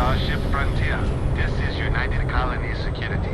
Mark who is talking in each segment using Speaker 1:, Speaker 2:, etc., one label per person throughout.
Speaker 1: Starship Frontier. This is United Colony Security.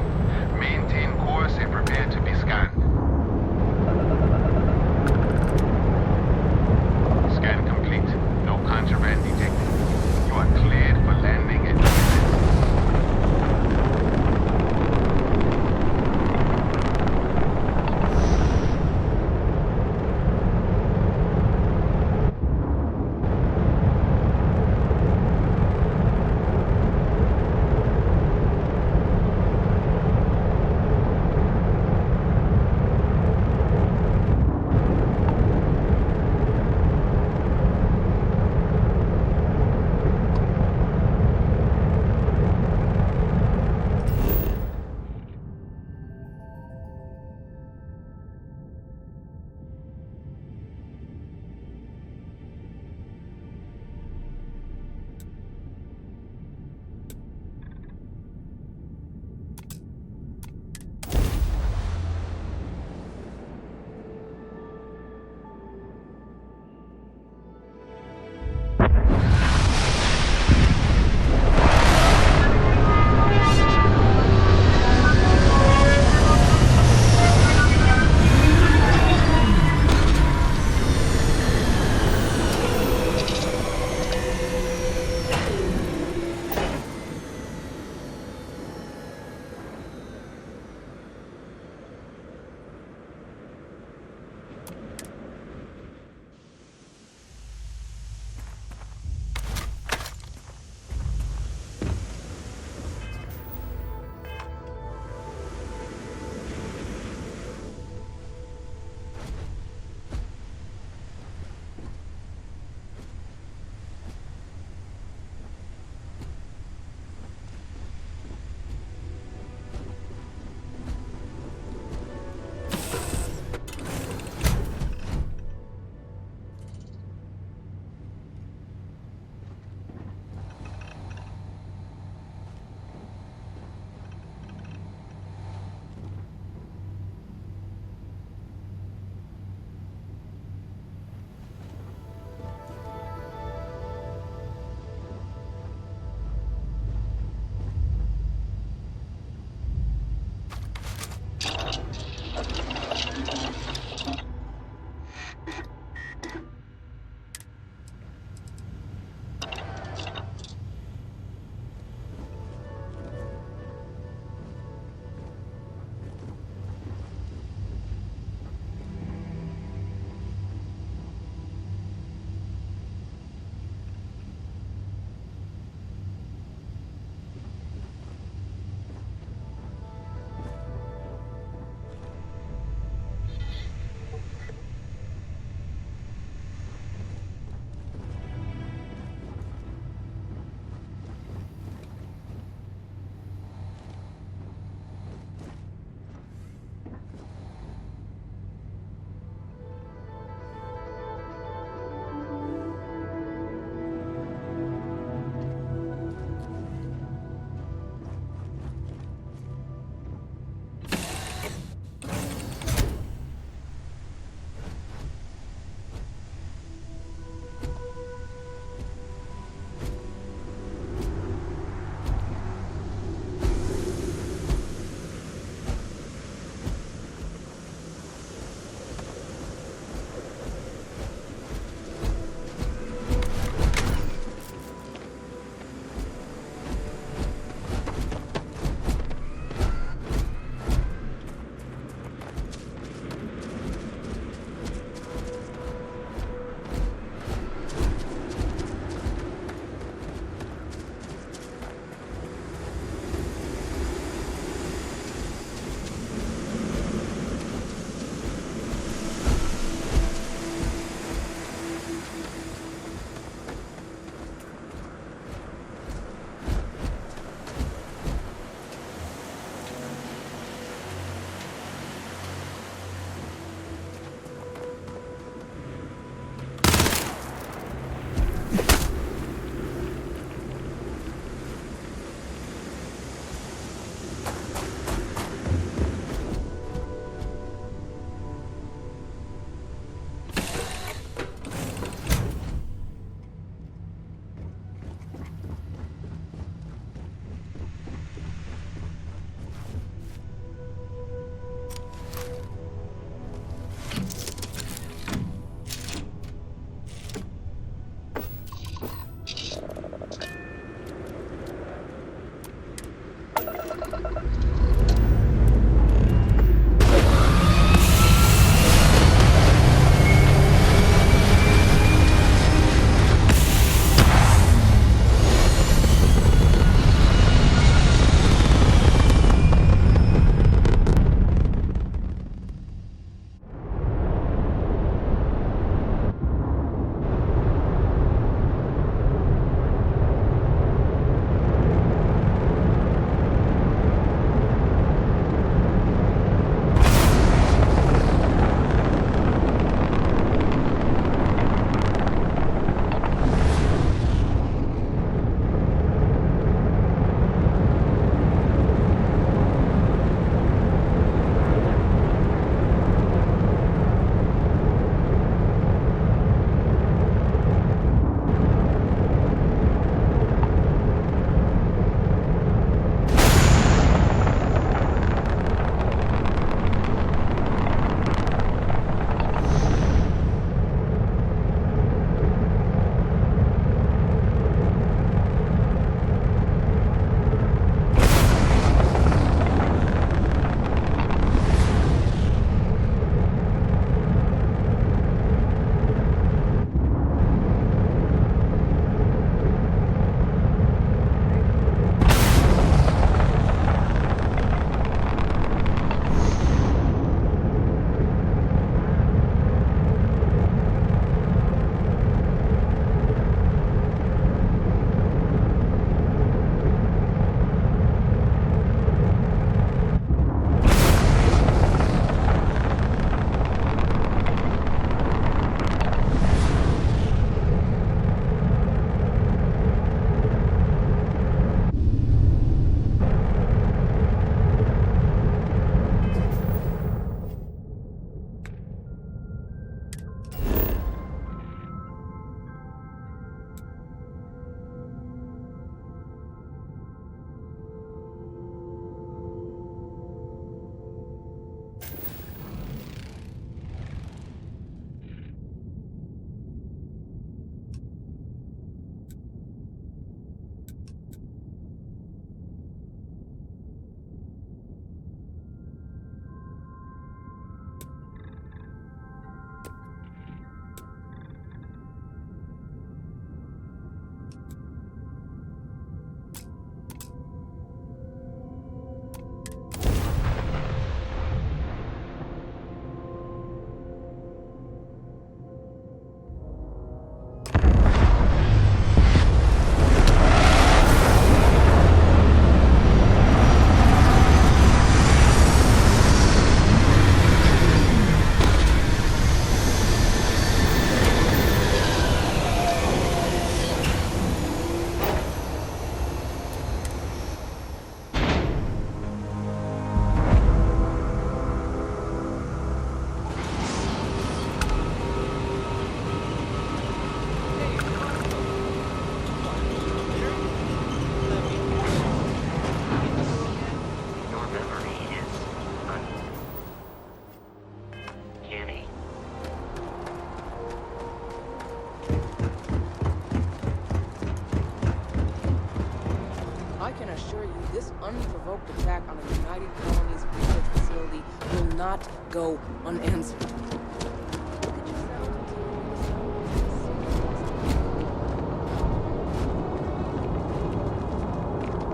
Speaker 1: unprovoked attack on a United Colonies research facility will not go unanswered.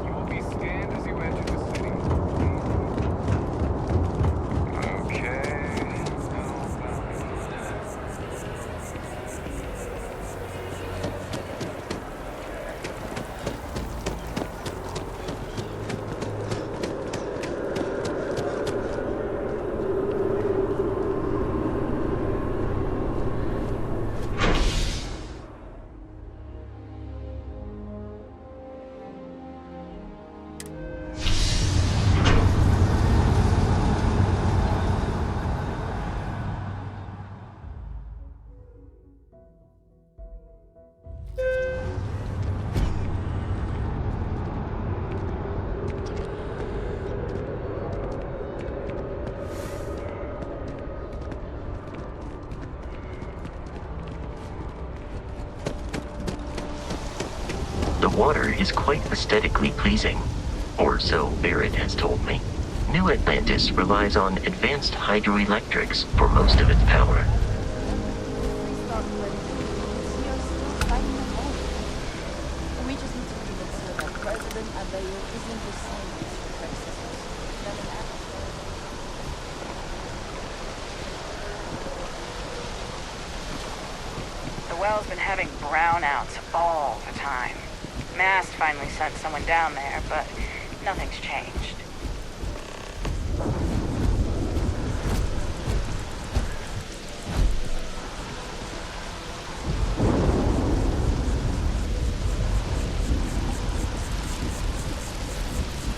Speaker 2: You will be scanned as you enter the city. Okay.
Speaker 3: The water is quite aesthetically pleasing, or so Barrett has told me. New Atlantis relies on advanced hydroelectrics for most of its power.
Speaker 1: We just need to make sure that President Abayo isn't the same as his predecessors.
Speaker 4: The well's been having brownouts all the time. Mast finally sent someone down there, but nothing's changed.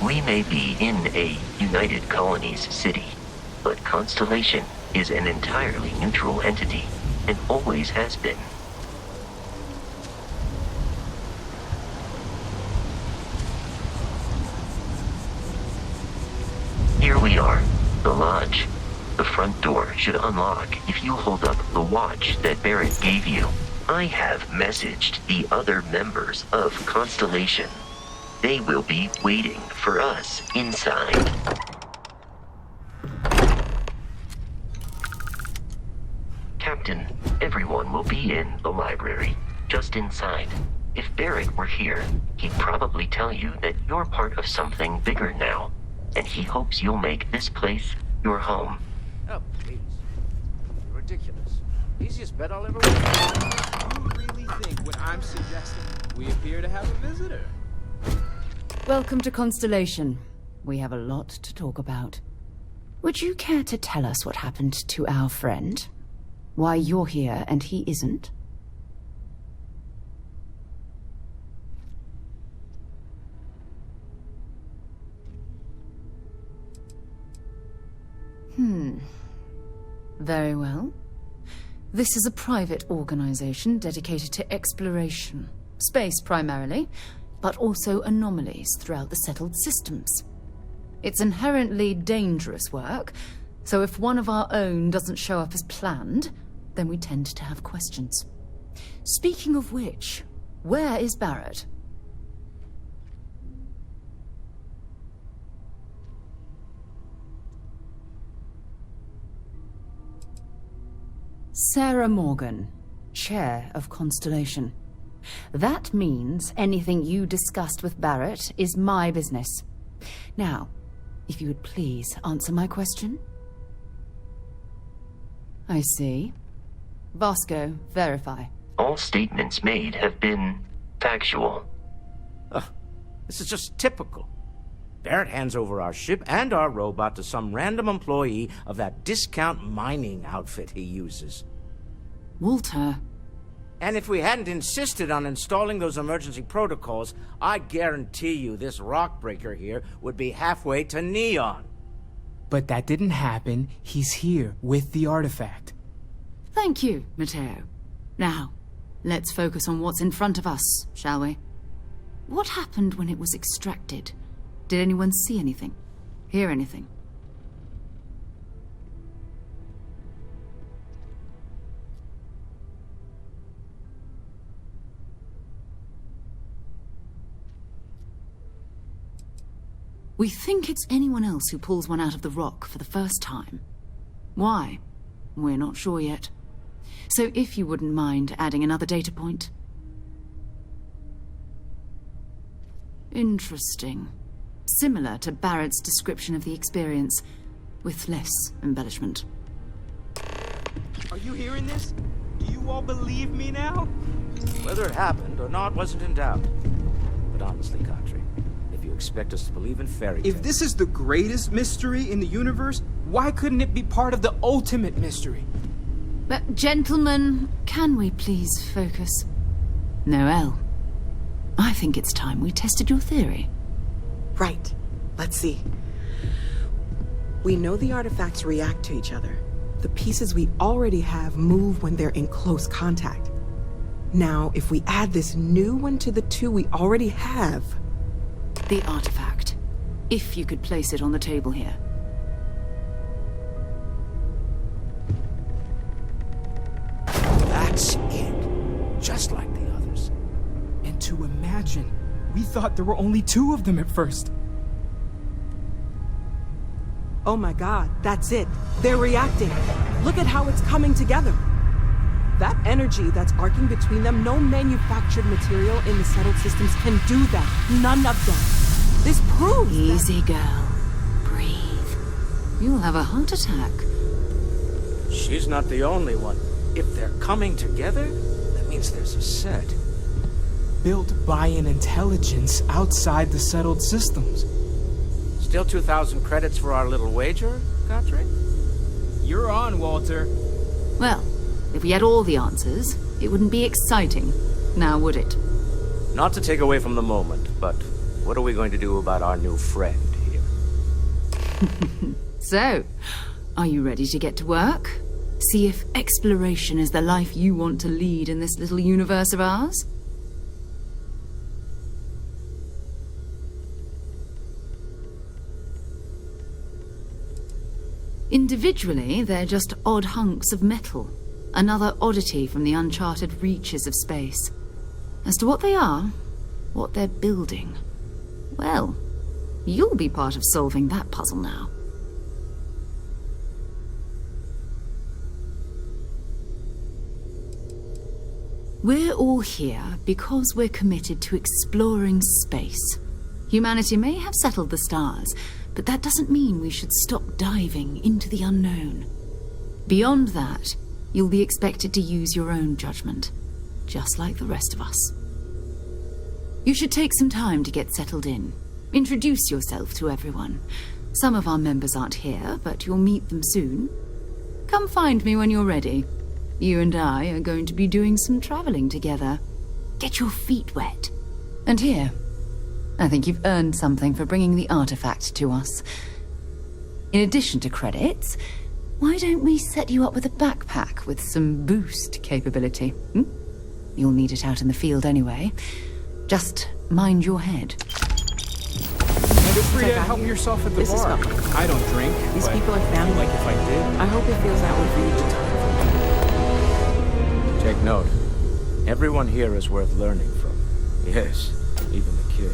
Speaker 3: We may be in a United Colonies city, but Constellation is an entirely neutral entity, and always has been. Here we are, the lodge. The front door should unlock if you hold up the watch that Barrett gave you. I have messaged the other members of Constellation. They will be waiting for us inside. Captain, everyone will be in the library, just inside. If Barrett were here, he'd probably tell you that you're part of something bigger now, and he hopes you'll make this place your home.
Speaker 5: Oh, please. You're ridiculous. Easiest bet I'll ever win. You really think what I'm suggesting? We appear to have a visitor.
Speaker 6: Welcome to Constellation. We have a lot to talk about. Would you care to tell us what happened to our friend? Why you're here and he isn't? Very well. This is a private organization dedicated to exploration. Space primarily, but also anomalies throughout the settled systems. It's inherently dangerous work, so if one of our own doesn't show up as planned, then we tend to have questions. Speaking of which, where is Barrett? Sarah Morgan, Chair of Constellation. That means anything you discussed with Barrett is my business. Now, if you would please answer my question. I see. Vasco, verify.
Speaker 3: All statements made have been factual.
Speaker 5: This is just typical. Barrett hands over our ship and our robot to some random employee of that discount mining outfit he uses.
Speaker 6: Walter.
Speaker 5: And if we hadn't insisted on installing those emergency protocols, I guarantee you this rock breaker here would be halfway to Neon.
Speaker 7: But that didn't happen. He's here with the artifact.
Speaker 6: Thank you, Matteo. Now, let's focus on what's in front of us, shall we? What happened when it was extracted? Did anyone see anything? Hear anything? We think it's anyone else who pulls one out of the rock for the first time. Why? We're not sure yet. So if you wouldn't mind adding another data point. Interesting. Similar to Barrett's description of the experience, with less embellishment.
Speaker 7: Are you hearing this? Do you all believe me now?
Speaker 5: Whether it happened or not wasn't in doubt. But honestly, Kadri, if you expect us to believe in fairy tales...
Speaker 7: If this is the greatest mystery in the universe, why couldn't it be part of the ultimate mystery?
Speaker 6: But gentlemen, can we please focus? Noelle, I think it's time we tested your theory.
Speaker 8: Right. Let's see. We know the artifacts react to each other. The pieces we already have move when they're in close contact. Now, if we add this new one to the two we already have...
Speaker 6: The artifact. If you could place it on the table here.
Speaker 5: That's it. Just like the others.
Speaker 7: And to imagine, we thought there were only 2 of them at first.
Speaker 8: Oh my god, that's it. They're reacting. Look at how it's coming together. That energy that's arcing between them, no manufactured material in the settled systems can do that. None of them. This proves
Speaker 6: Easy, girl. Breathe. You'll have a heart attack.
Speaker 5: She's not the only one. If they're coming together, that means there's a set.
Speaker 7: Built by an intelligence outside the settled systems.
Speaker 5: Still 2,000 credits for our little wager, Kadri?
Speaker 7: You're on, Walter.
Speaker 6: Well, if we had all the answers, it wouldn't be exciting, now would it?
Speaker 5: Not to take away from the moment, but what are we going to do about our new friend here?
Speaker 6: So, are you ready to get to work? See if exploration is the life you want to lead in this little universe of ours? Individually, they're just odd hunks of metal. Another oddity from the uncharted reaches of space. As to what they are, what they're building, well, you'll be part of solving that puzzle now. We're all here because we're committed to exploring space. Humanity may have settled the stars, but that doesn't mean we should stop diving into the unknown. Beyond that, you'll be expected to use your own judgment, just like the rest of us. You should take some time to get settled in. Introduce yourself to everyone. Some of our members aren't here, but you'll meet them soon. Come find me when you're ready. You and I are going to be doing some traveling together. Get your feet wet. And here, I think you've earned something for bringing the artifact to us. In addition to credits, why don't we set you up with a backpack with some boost capability? You'll need it out in the field anyway. Just mind your head.
Speaker 7: Feel free to help yourself at the
Speaker 8: This is
Speaker 7: bar.
Speaker 8: helpful.
Speaker 7: I don't drink.
Speaker 8: These
Speaker 7: but
Speaker 8: people are family.
Speaker 7: Like if I did.
Speaker 8: I hope it feels that way for you too.
Speaker 5: Take note. Everyone here is worth learning from. Yes, even the kid.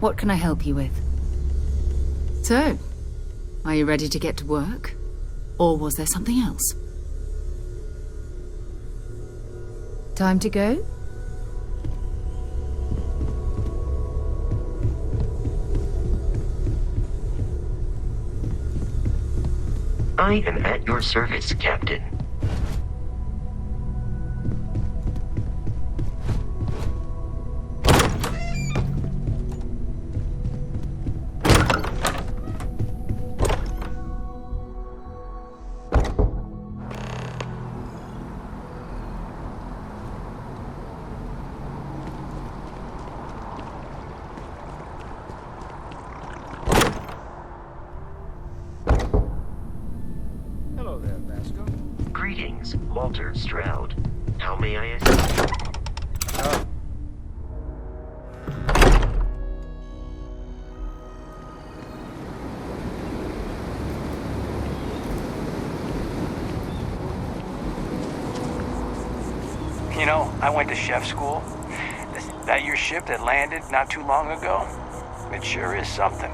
Speaker 6: What can I help you with? So, are you ready to get to work? Or was there something else? Time to go?
Speaker 3: I am at your service, Captain.
Speaker 5: Hello there, Vasco.
Speaker 3: Greetings, Walter Stroud. How may I assist you?
Speaker 9: You know, I went to chef school. That your ship that landed not too long ago? It sure is something.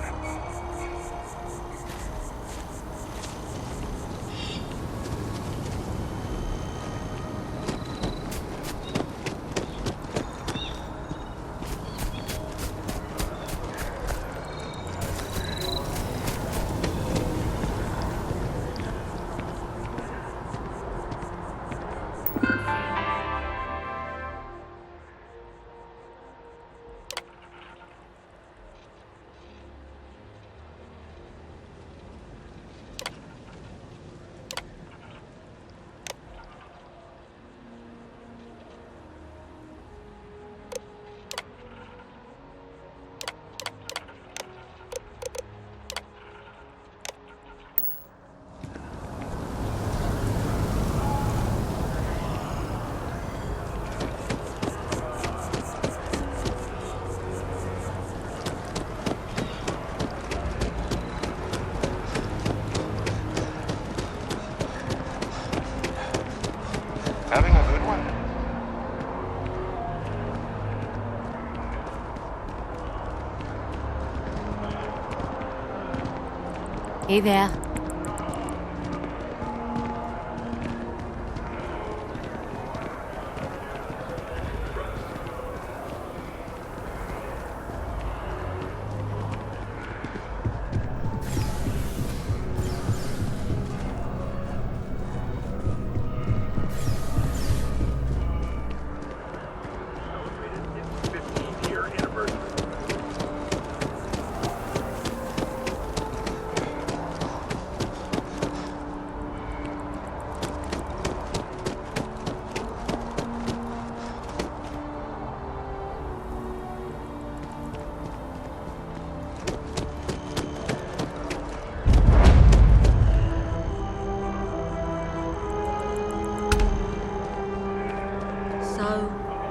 Speaker 9: Having a good one?
Speaker 10: Hey there.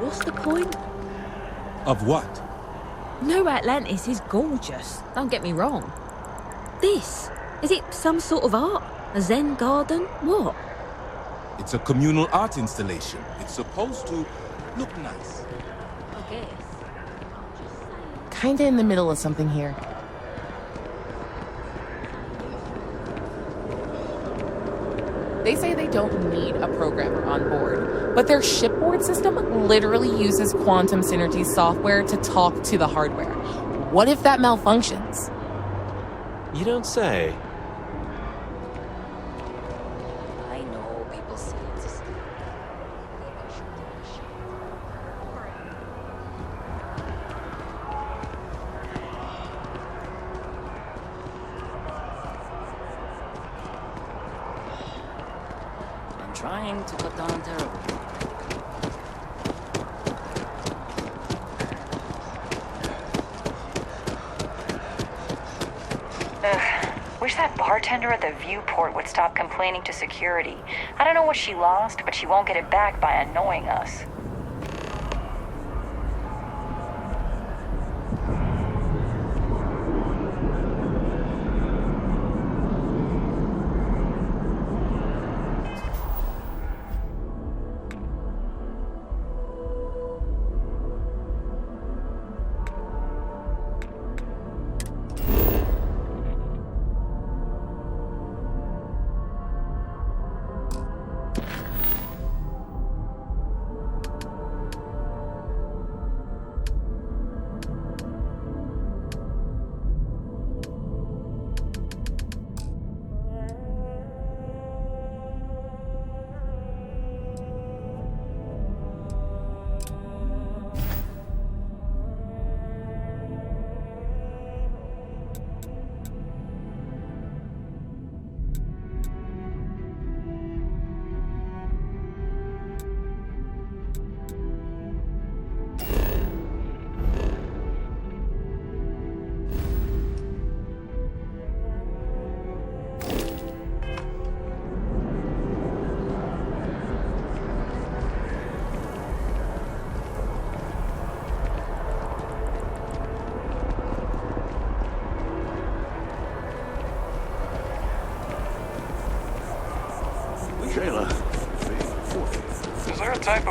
Speaker 11: What's the point?
Speaker 12: Of what?
Speaker 11: New Atlantis is gorgeous, don't get me wrong. This, is it some sort of art? A Zen garden? What?
Speaker 12: It's a communal art installation. It's supposed to look nice.
Speaker 11: I guess.
Speaker 13: Kinda in the middle of something here. They say they don't need a programmer on board, but their shipboard system literally uses Quantum Synergy software to talk to the hardware. What if that malfunctions?
Speaker 14: You don't say.
Speaker 11: I know people say it's
Speaker 10: I'm trying to cut down on terror.
Speaker 4: Wish that bartender at the viewport would stop complaining to security. I don't know what she lost, but she won't get it back by annoying us.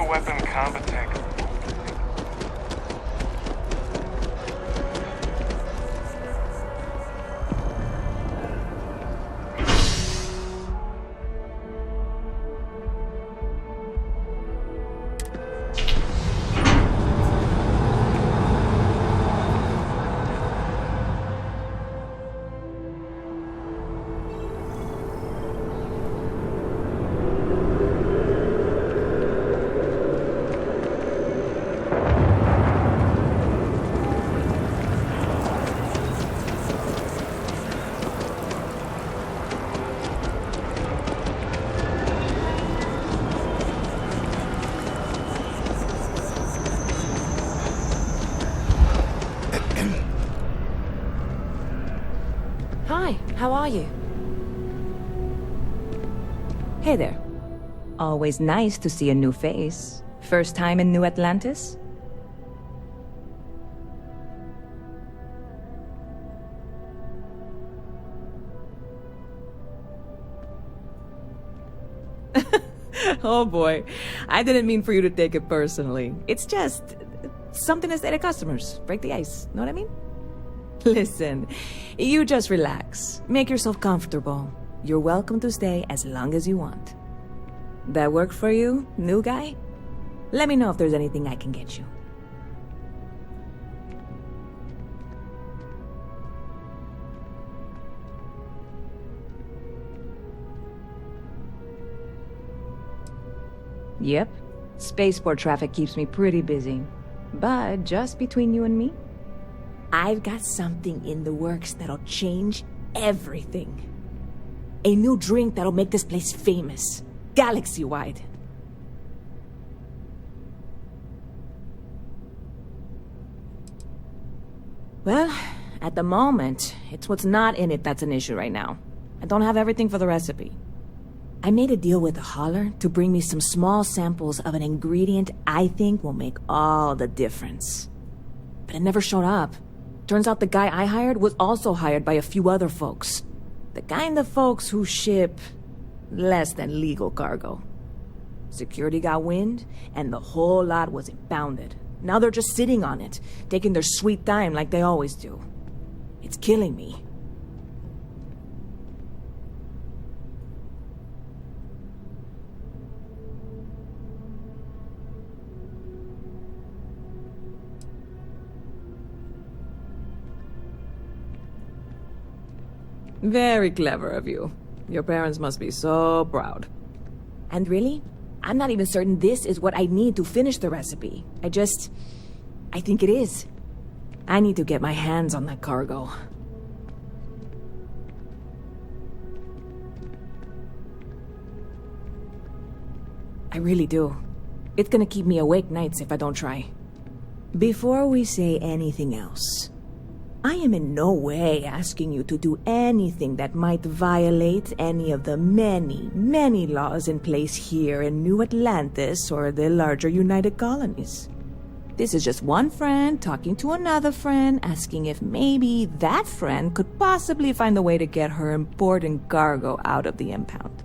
Speaker 2: weapon combat tech.
Speaker 15: Hi, how are you? Hey there. Always nice to see a new face. First time in New Atlantis? Oh boy, I didn't mean for you to take it personally. It's just something to say to customers. Break the ice, know what I mean? Listen, you just relax. Make yourself comfortable. You're welcome to stay as long as you want. That work for you, new guy? Let me know if there's anything I can get you. Yep. Spaceport traffic keeps me pretty busy. But just between you and me, I've got something in the works that'll change everything. A new drink that'll make this place famous, galaxy-wide. Well, at the moment, it's what's not in it that's an issue right now. I don't have everything for the recipe. I made a deal with a hauler to bring me some small samples of an ingredient I think will make all the difference. But it never showed up. Turns out the guy I hired was also hired by a few other folks. The kind of folks who ship less than legal cargo. Security got wind, and the whole lot was impounded. Now they're just sitting on it, taking their sweet time like they always do. It's killing me. Very clever of you. Your parents must be so proud. And really, I'm not even certain this is what I need to finish the recipe. I think it is. I need to get my hands on that cargo. I really do. It's gonna keep me awake nights if I don't try. Before we say anything else, I am in no way asking you to do anything that might violate any of the many, many laws in place here in New Atlantis or the larger United Colonies. This is just one friend talking to another friend, asking if maybe that friend could possibly find a way to get her important cargo out of the impound.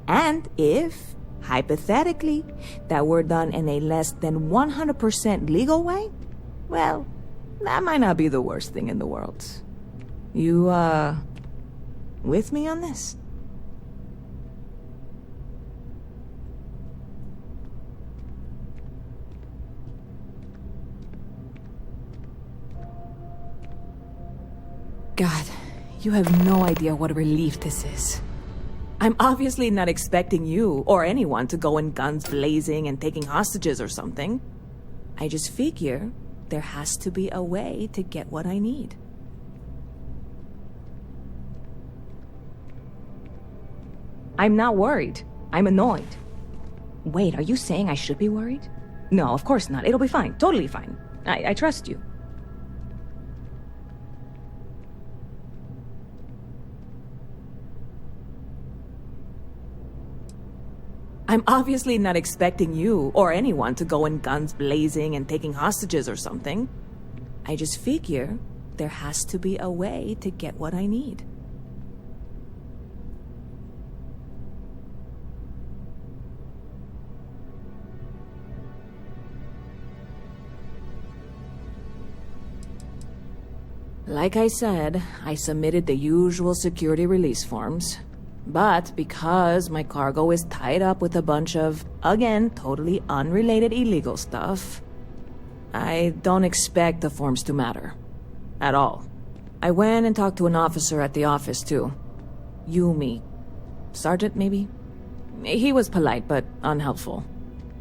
Speaker 15: And if, hypothetically, that were done in a less than 100% legal way, well, that might not be the worst thing in the world. You, with me on this? God, you have no idea what a relief this is. I'm obviously not expecting you or anyone to go in guns blazing and taking hostages or something. I just figure there has to be a way to get what I need. I'm not worried. I'm annoyed. Wait, are you saying I should be worried? No, of course not. It'll be fine. Totally fine. I trust you. I'm obviously not expecting you or anyone to go in guns blazing and taking hostages or something. I just figure there has to be a way to get what I need. Like I said, I submitted the usual security release forms. But because my cargo is tied up with a bunch of, again, totally unrelated illegal stuff, I don't expect the forms to matter. At all. I went and talked to an officer at the office, too. Yumi. Sergeant, maybe? He was polite, but unhelpful.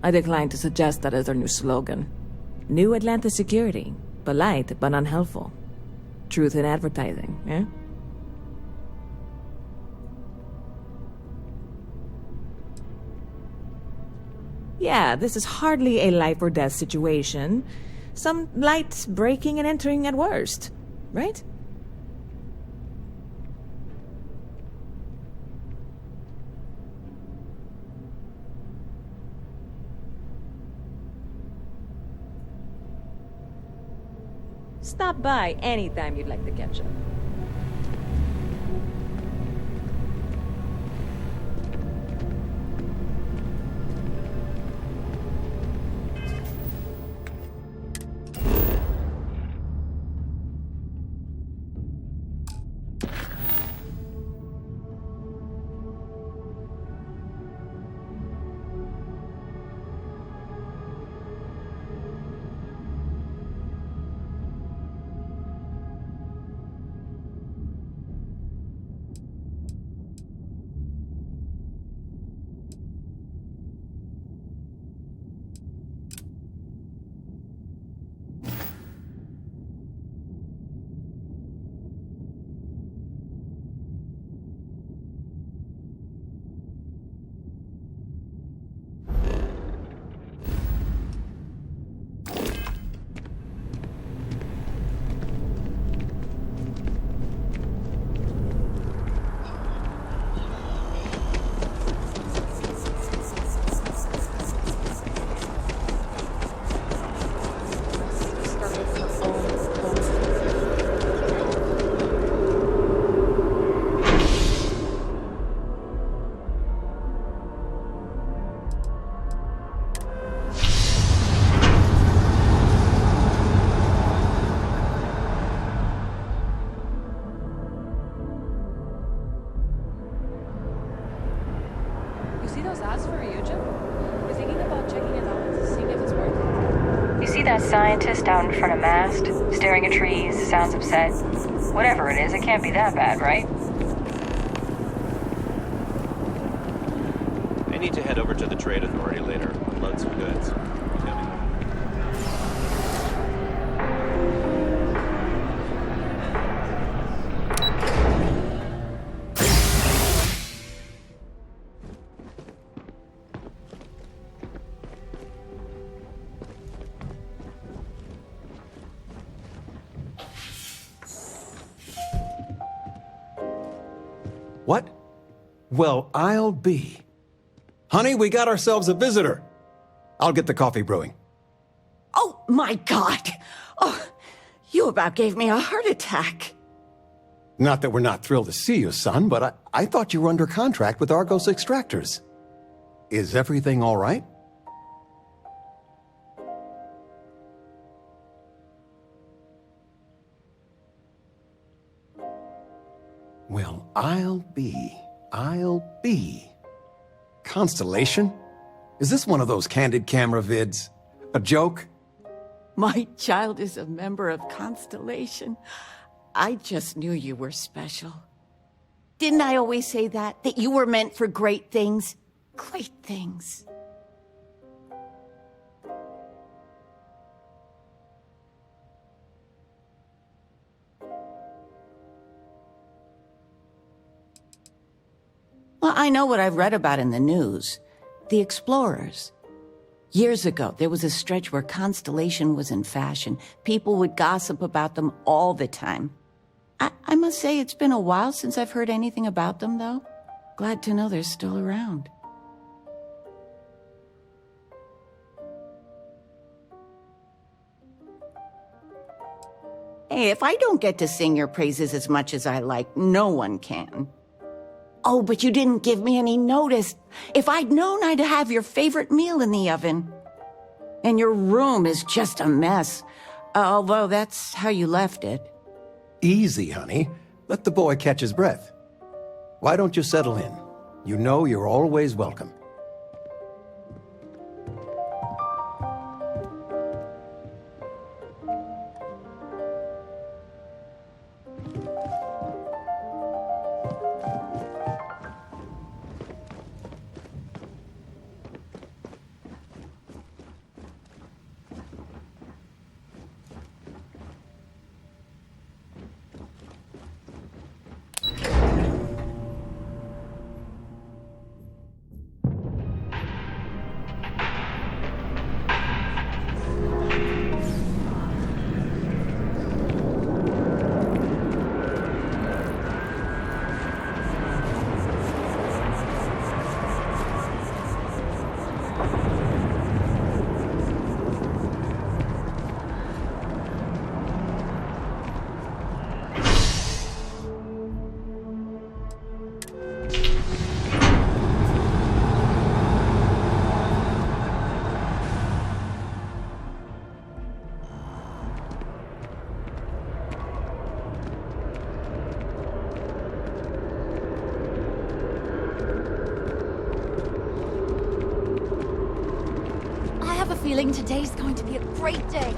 Speaker 15: I declined to suggest that as their new slogan. New Atlanta Security. Polite, but unhelpful. Truth in advertising, eh? Yeah, this is hardly a life or death situation. Some light breaking and entering at worst, right? Stop by anytime you'd like to catch up.
Speaker 4: That scientist out in front of mast, staring at trees, sounds upset. Whatever it is, it can't be that bad, right?
Speaker 14: I need to head over to the trade authority later, unload some goods.
Speaker 16: What? Well, I'll be. Honey, we got ourselves a visitor. I'll get the coffee brewing.
Speaker 17: Oh, my God. Oh, you about gave me a heart attack.
Speaker 16: Not that we're not thrilled to see you, son, but I thought you were under contract with Argos Extractors. Is everything all right? Well, I'll be. Constellation? Is this one of those candid camera vids? A joke?
Speaker 17: My child is a member of Constellation. I just knew you were special. Didn't I always say that? That you were meant for great things? Great things. Well, I know what I've read about in the news. The explorers. Years ago, there was a stretch where Constellation was in fashion. People would gossip about them all the time. I must say it's been a while since I've heard anything about them, though. Glad to know they're still around. Hey, if I don't get to sing your praises as much as I like, no one can. Oh, but you didn't give me any notice. If I'd known, I'd have your favorite meal in the oven. And your room is just a mess. Although that's how you left it.
Speaker 16: Easy, honey. Let the boy catch his breath. Why don't you settle in? You know you're always welcome.
Speaker 10: I have a feeling today's going to be a great day.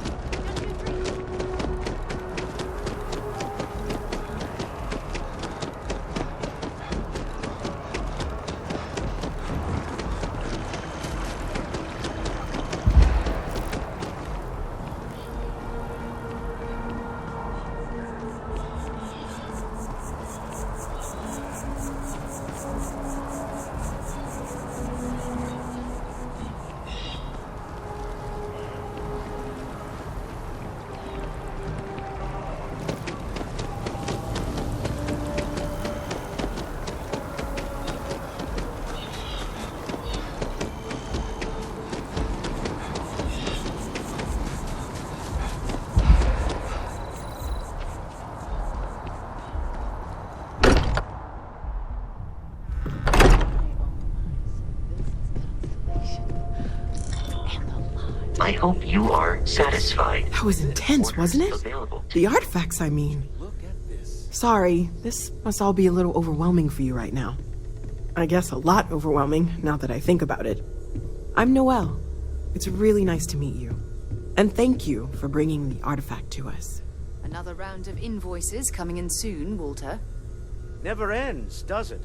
Speaker 3: I hope you are satisfied.
Speaker 8: That was intense, wasn't it? The artifacts, I mean. Sorry, this must all be a little overwhelming for you right now. I guess a lot overwhelming, now that I think about it. I'm Noelle. It's really nice to meet you. And thank you for bringing the artifact to us.
Speaker 6: Another round of invoices coming in soon, Walter.
Speaker 5: Never ends, does it?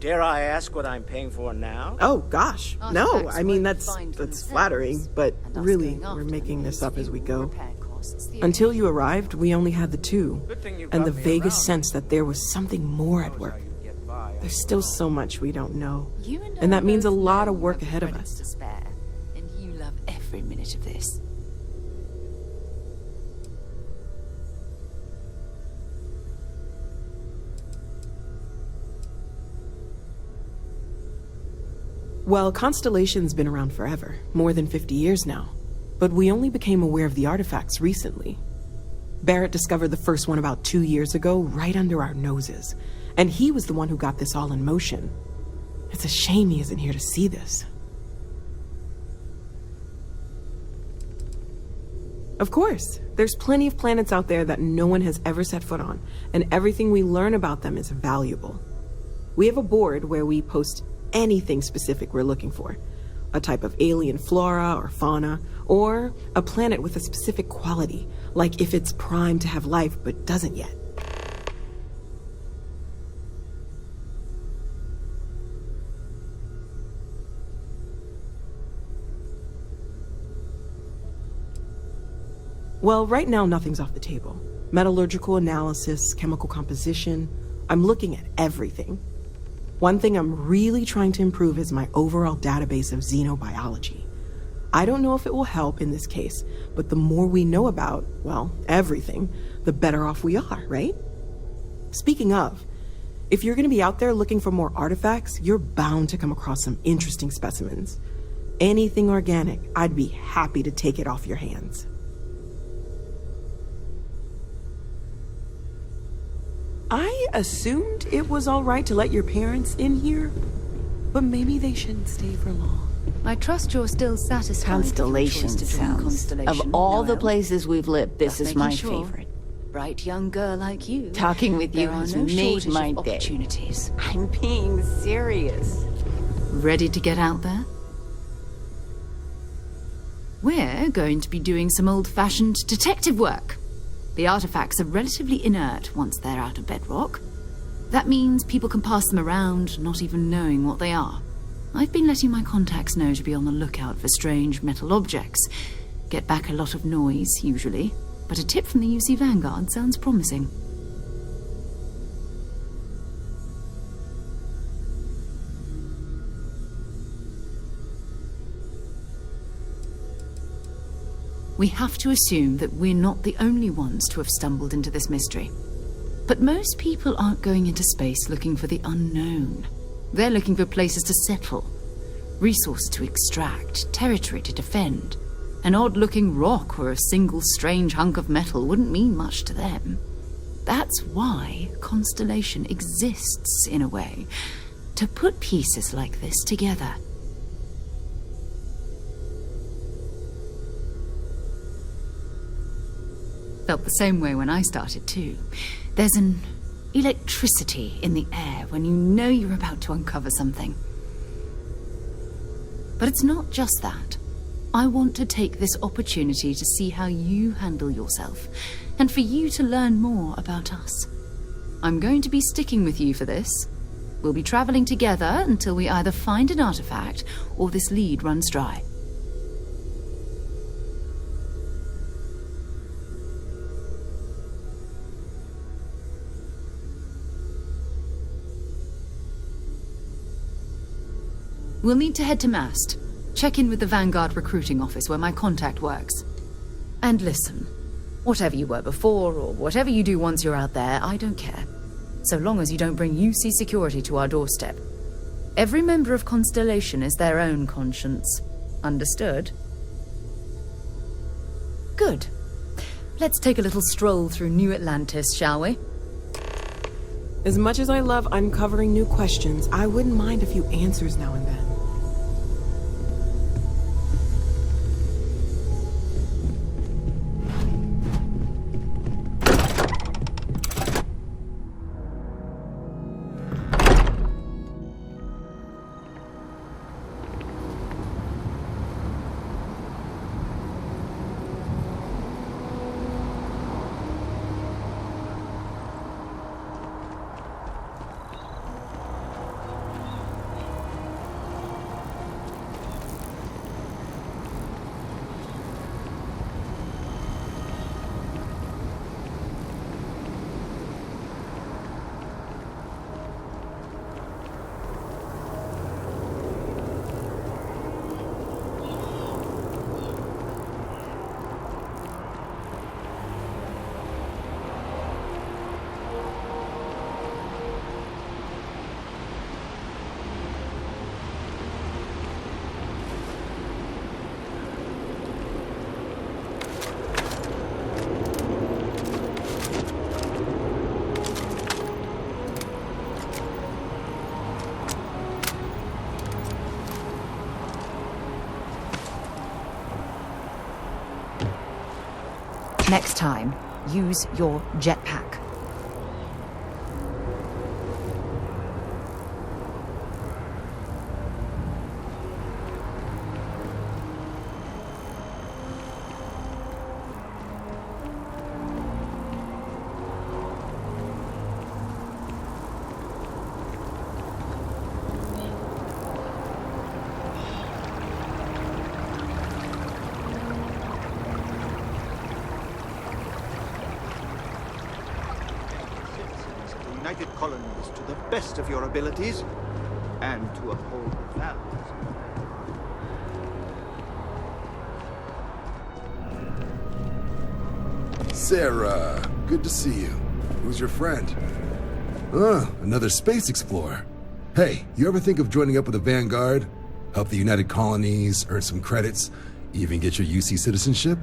Speaker 5: Dare I ask what I'm paying for now?
Speaker 8: Oh, gosh. No, I mean, that's flattering, but really, we're making this up as we go. Until you arrived, we only had the two, and the vaguest sense that there was something more at work. There's still so much we don't know, and that means a lot of work ahead of us.
Speaker 6: And you love every minute of this.
Speaker 8: Well, Constellation's been around forever, more than 50 years now. But we only became aware of the artifacts recently. Barrett discovered the first one about 2 years ago, right under our noses. And he was the one who got this all in motion. It's a shame he isn't here to see this. Of course, there's plenty of planets out there that no one has ever set foot on, and everything we learn about them is valuable. We have a board where we post anything specific we're looking for. A type of alien flora or fauna, or a planet with a specific quality, like if it's primed to have life but doesn't yet. Well, right now nothing's off the table. Metallurgical analysis, chemical composition, I'm looking at everything. One thing I'm really trying to improve is my overall database of xenobiology. I don't know if it will help in this case, but the more we know about, well, everything, the better off we are, right? Speaking of, if you're going to be out there looking for more artifacts, you're bound to come across some interesting specimens. Anything organic, I'd be happy to take it off your hands. I assumed it was all right to let your parents in here, but maybe they shouldn't stay for long.
Speaker 6: I trust you're still satisfied.
Speaker 17: Constellation sounds. Of all the places we've lived, this is my favorite.
Speaker 6: bright young girl like you,
Speaker 17: Talking with you
Speaker 6: there are
Speaker 17: has
Speaker 6: no
Speaker 17: made
Speaker 6: shortage
Speaker 17: my
Speaker 6: of
Speaker 17: day.
Speaker 6: opportunities.
Speaker 17: I'm being serious.
Speaker 6: Ready to get out there? We're going to be doing some old-fashioned detective work. The artifacts are relatively inert once they're out of bedrock. That means people can pass them around, not even knowing what they are. I've been letting my contacts know to be on the lookout for strange metal objects. Get back a lot of noise, usually, but a tip from the UC Vanguard sounds promising. We have to assume that we're not the only ones to have stumbled into this mystery. But most people aren't going into space looking for the unknown. They're looking for places to settle, resources to extract, territory to defend. An odd-looking rock or a single strange hunk of metal wouldn't mean much to them. That's why Constellation exists, in a way, to put pieces like this together. Felt the same way when I started, too. There's an electricity in the air when you know you're about to uncover something. But it's not just that. I want to take this opportunity to see how you handle yourself, and for you to learn more about us. I'm going to be sticking with you for this. We'll be traveling together until we either find an artifact or this lead runs dry. We'll need to head to Mast. Check in with the Vanguard recruiting office where my contact works. And listen, whatever you were before or whatever you do once you're out there, I don't care. So long as you don't bring UC security to our doorstep. Every member of Constellation is their own conscience. Understood? Good. Let's take a little stroll through New Atlantis, shall we?
Speaker 8: As much as I love uncovering new questions, I wouldn't mind a few answers now and then.
Speaker 6: Next time, use your jetpack.
Speaker 18: United Colonies to the best of your abilities and to uphold the values.
Speaker 19: Sarah, good to see you. Who's your friend? Another space explorer. Hey, you ever think of joining up with the Vanguard? Help the United Colonies, earn some credits, even get your UC citizenship?